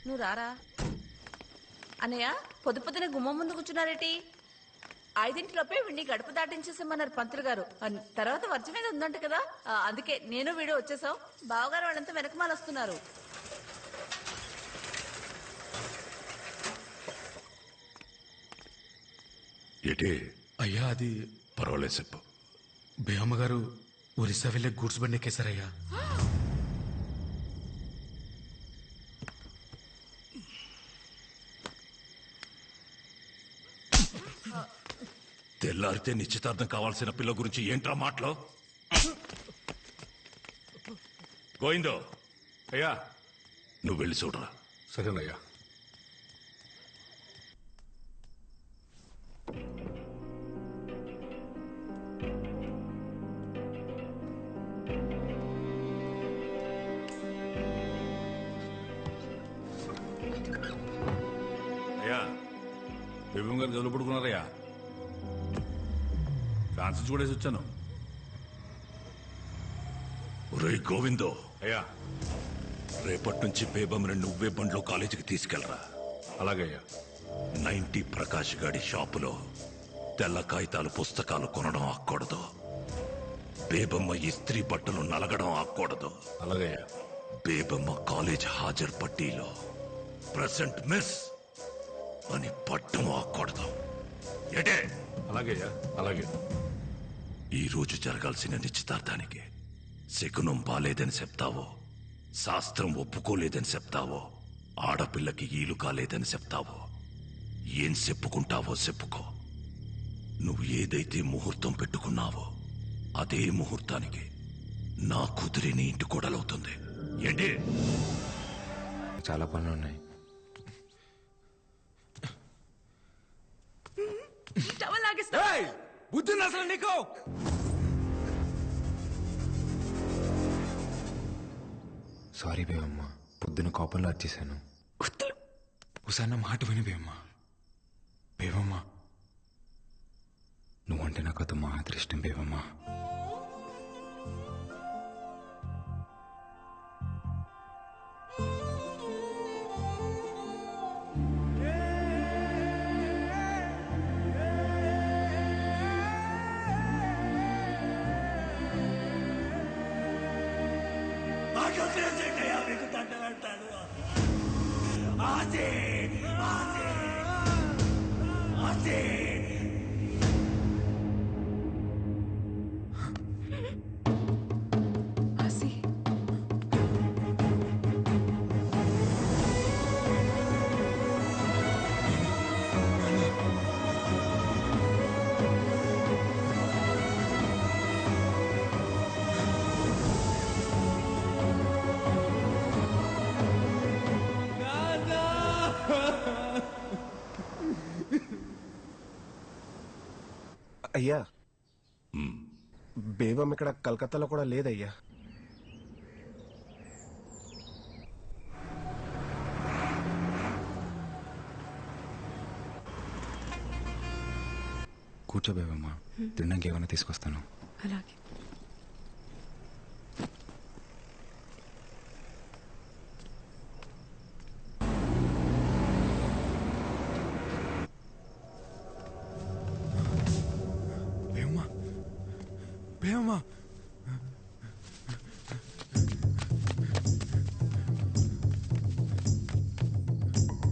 నువ్వు రారా అన్నయ్య. పొద్దు పొద్దున గుమ్మం ముందు కూర్చున్నారేటి? 5 వీడిని గడప దాటించేసామన్నారు పంతులు గారు. తర్వాత వర్జం మీద ఉందంట కదా, అందుకే నేను వీడియో వచ్చేసావు. బావగారు వాళ్ళంతా వెనకమాల వస్తున్నారు. ఏటే అయ్యా అది పర్వాలేదు చెప్పు. బేయమ్మ గారు ఒరిస్సా వెళ్ళే గూడ్స్ బండి ఎక్కేశారయ్యా. తెల్లారితే నిశ్చితార్థం కావాల్సిన పిల్ల గురించి ఏంట్రా మాటలో? గోయిందో అయ్యా నువ్వు వెళ్ళి చూడరా. సరేనయ్యా. అయ్యా బేబం గారు జోలు పడుకున్నారయ్యా. ఫ్రాన్సిస్ కూడా వేసి వచ్చాను. ఒరేయ్ గోవిందో, అయ్యా రేపటి నుంచి బేబమ్మని నువ్వే బండ్లో కాలేజీకి తీసుకెళ్లరా. అలాగయ్యా. 90 ప్రకాష్ గాడి షాపులో తెల్ల కాగితాలు పుస్తకాలు కొనడం ఆక్కూడదు. బేబమ్మ ఇస్త్రీ బట్టలు నలగడం ఆక్కూడదు. అలాగయ్యా. బేబమ్మ కాలేజ్ హాజరు పట్టీలో ప్రెసెంట్ మిస్ అని పట్టం ఆక్కూడదు. ఏటే? అలాగయ్యా. అలాగే. ఈ రోజు జరగాల్సిన నిశ్చితార్థానికి శకునం బాలేదని చెప్తావో, శాస్త్రం ఒప్పుకోలేదని చెప్తావో, ఆడపిల్లకి ఈలు కాలేదని చెప్తావో, ఏం చెప్పుకుంటావో చెప్పుకో. నువ్వు ఏదైతే ముహూర్తం పెట్టుకున్నావో అదే ముహూర్తానికి నా కూతురి నీ ఇంటి కోడలవుతుంది. ఏంటి? చాలా పనులు ఉన్నాయి. బుద్ధి అసలు నీకు? సారీ బేవమ్మ, పొద్దున కోపంలో వచ్చేసాను. ఒకసారి మాట విని బేవమ్మ. బేవమ్మ, నువ్వంటే నాకు అది మా అదృష్టం బేవమ్మ. అయ్యా, బేబం ఇక్కడ కలకత్తాలో కూడా లేదయ్యా. కూర్చో బేబమ్మ, తినడానికి ఏమైనా తీసుకొస్తాను. అలాగే. బేబమ్మ, బేబమ్మ,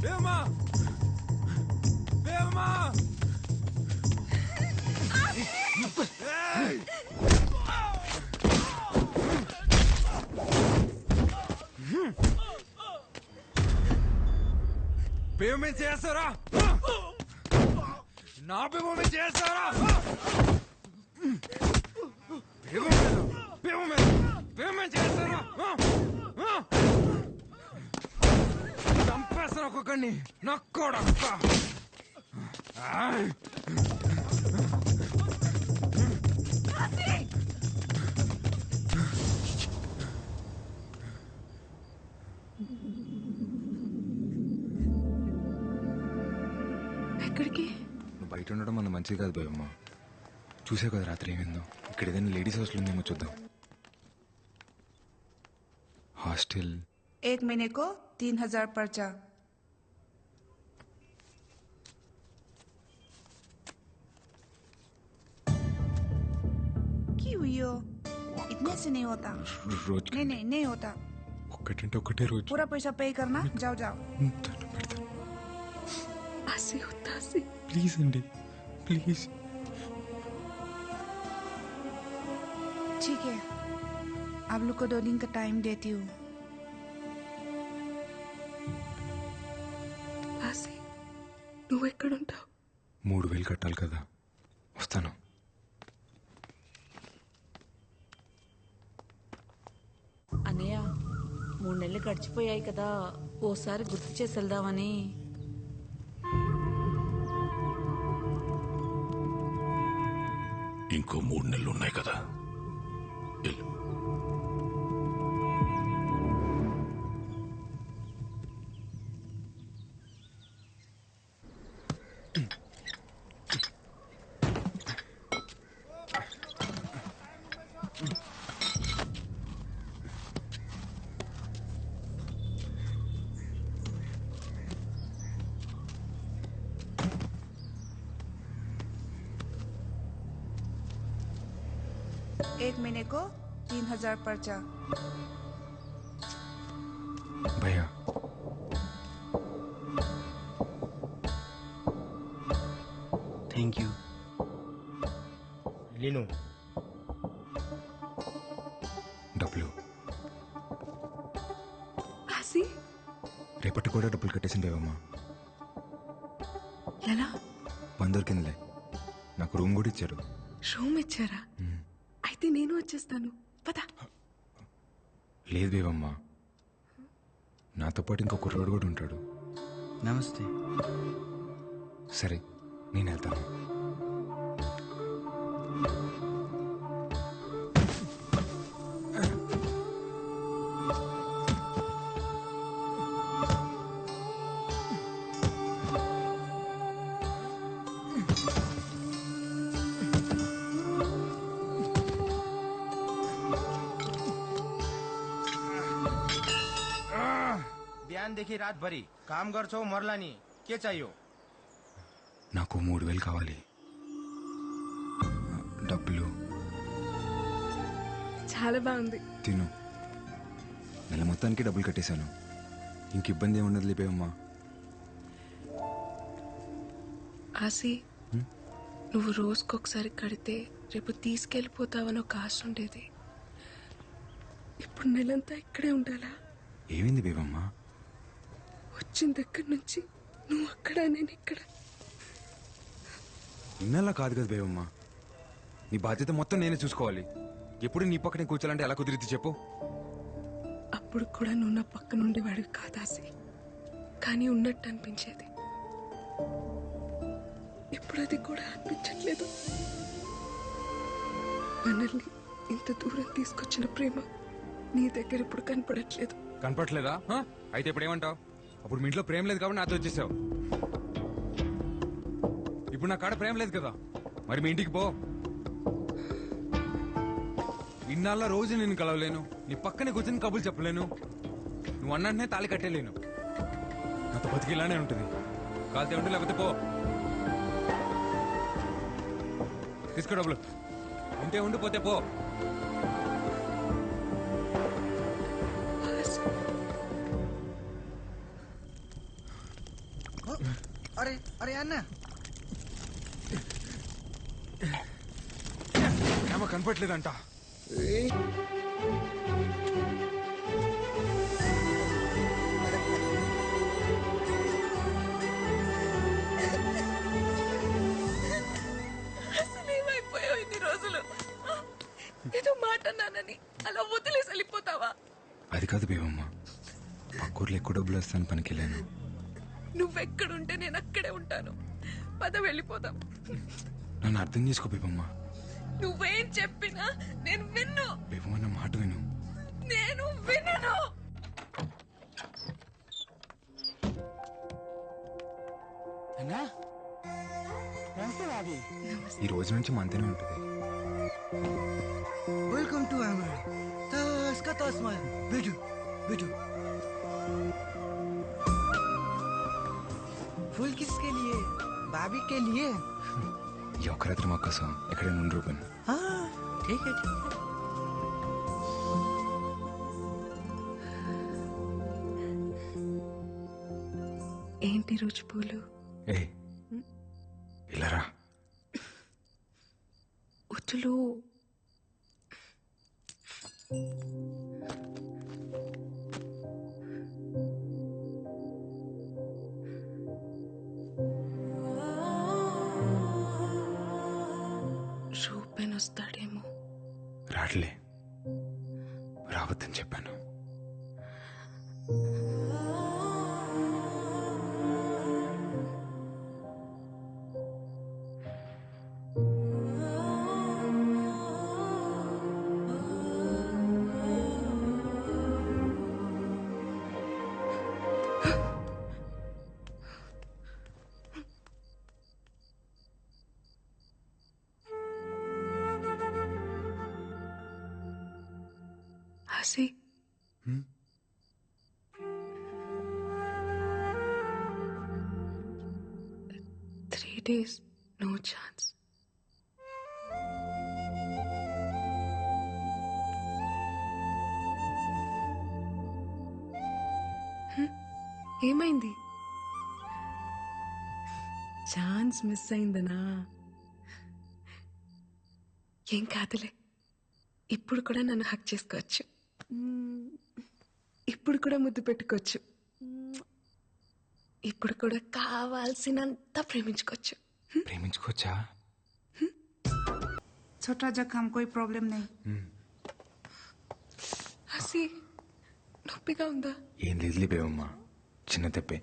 బేబమ్మ, బేబమ్మ. బేబమ్మ చేస్తారా? నా బేబమ్మ చేస్తారా? బేబమ్మ చేస్తారా? చంపేస్తాను ఒక్కొక్కడిని, నక్కోడక్క. ఎక్కడికి? నువ్వు బయట ఉండడం మన మంచిది కాదు బేబమ్మ. చూసావు కదా రాత్రి ఏమైందో. ఇక్కడ ఏదైనా లేడీస్ హాస్టల్ ఉందేమో చూద్దాం. హాస్టల్ 1 महीने को 3000 पर्चा। क्यों हुई हो? इतने से नहीं होता। రోజు नहीं नहीं नहीं होता। ఒక్కటంటే ఒక్కటే రోజు. पूरा पैसा पे करना। जाओ जाओ। దండం పెడతా. ఆసి వద్దా ఆసి? ప్లీజ్ అండి, ప్లీజ్. ठीक है, आप लोग को 2 दिन का टाइम देती हूँ। ఆసి నువ్వు ఎక్కడుంటావు? 3000 కట్టాలి కదా, వస్తాను. అన్నయ్య 3 నెలలు గడిచిపోయాయి కదా, ఓసారి గుర్తు చేసి వెళ్దామని. ఇంకో 3 నెలలు ఉన్నాయి కదా, వెళ్ళు. एक महीने को 3000 पर्चा। భయ్యా, థ్యాంక్ యూ. లీను, డబ్బులు. ఆసి రేపటి కూడా డబ్బులు కట్టేసింది బేబమ్మ. ఎలా? పని దొరికిందిలే, నాకు రూమ్ కూడా ఇచ్చారు. రూమ్ ఇచ్చారా? అయితే నేను వచ్చేస్తాను, పద. లేదు బేబమ్మ, నాతో పాటు ఇంకో కుర్రోడు కూడా ఉంటాడు. నమస్తే. సరే, నేను వెళ్తాను. बिहानदेखि रातभरि काम गर्छौ मर्ला नि, के चाहियो? నాకు 3000 కావాలి. డబ్బులు. చాలా బాగుంది. తిను. నెల మొత్తానికి డబ్బులు కట్టేశాను, ఇంక ఇబ్బంది ఏముండదు లేపేవమ్మా. ఆసి నువ్వు రోజుకొకసారి కడితే రేపు తీసుకెళ్ళిపోతావని ఒక ఆశ ఉండేది. ఇప్పుడు నెలంతా ఇక్కడే ఉండాలా? ఏమైంది బేబమ్మా? వచ్చిన దగ్గర నుంచి నువ్వు అక్కడ, నేను ఇక్కడ. ఇన్నలా కాదు కదా బేబమ్మా, నీ బాధ్యత మొత్తం నేనే చూసుకోవాలి. ఎప్పుడు నీ పక్కనే కూర్చోాలంటే ఎలా కుదిరిద్ది చెప్పు? అప్పుడు కూడా నువ్వు నా పక్కన ఉండేవాడివి కాదాసి, కానీ ఉన్నట్టు అనిపించేది. ఇప్పుడు అది కూడా అనిపించట్లేదు. మనల్ని ఇంత దూరం తీసుకొచ్చిన ప్రేమ నీ దగ్గర ఇప్పుడు కనపడట్లేదు. కనపట్లేదా? అయితే ఇప్పుడు ఏమంటావు? అప్పుడు మీ ఇంట్లో ప్రేమ లేదు కాబట్టి నాతో వచ్చేసావు. ఇప్పుడు నా కాడ ప్రేమ లేదు కదా, మరి మీ ఇంటికి పో. ఇన్నాళ్ళ రోజు నేను కలవలేను, నీ పక్కనే కూర్చొని కబుర్లు చెప్పలేను, నువ్వు అన్నంటనే తాళి కట్టేలేను. నాతో బతికి ఇలానే ఉంటుంది. కాలితే ఉంటే లేకపోతే పో. తీసుకో డబ్బులు. ఉంటే ఉండిపోతే పో. अरे अरे अन्ना ఏమో కనపట్లేదంట. అసలు ఏమైపోయావు ఇన్ని రోజులు? ఏదో మాట అన్నానని అలా వదిలేసి వెళ్ళిపోతావా? అది కాదు బేబమ్మ, పక్కూర్లో ఎక్కువ డబ్బులు వస్తాను పనికి వెళ్ళాను. నువ్వెక్కడుంటే నేను అక్కడే ఉంటాను. పద వెళ్ళిపోదాం. నన్ను అర్థం చేసుకో బేబమ్మ. నువ్వేం చెప్పినా నేను విన్ను. బేబమ్మ నా మాట విను. నేను వినను. अन्ना नमस्ते भाभी ఈ రోజు నుంచి మంతనే ఉంటుంది. वेलकम टू अमर तस का तस मा बैठो बैठो फूल किसके लिए भाभी के लिए ఈ ఒక్క రాత్రి మా కోసం ఎక్కడైనా ఉండి రూపాను. हाँ ठीक है ठीक है ఏంటి రోజు పూలు? ఏ ఇలా రా. వద్దులు. రూపెన్ వస్తాడేమో. రాట్లే, రావద్దని చెప్పాను. హసి, హ్మ్? 3 days, no chance. ఏమైంది? ఛాన్స్ మిస్ అయిందనా? ఏం కాదులే. ఇప్పుడు కూడా నన్ను హక్ చేసుకోవచ్చు. ఇప్పుడు కూడా ముద్దు పెట్టుకోవచ్చు. ఇప్పుడు కూడా కావాల్సినంత ప్రేమించుకోవచ్చు. ప్రేమించుకోవచ్చా? छोटा जख्म कोई प्रॉब्लम नहीं. హసి, నొప్పిగా ఉందా? ఏం లేదులే బేబమ్మ, చిన్న తెప్పే.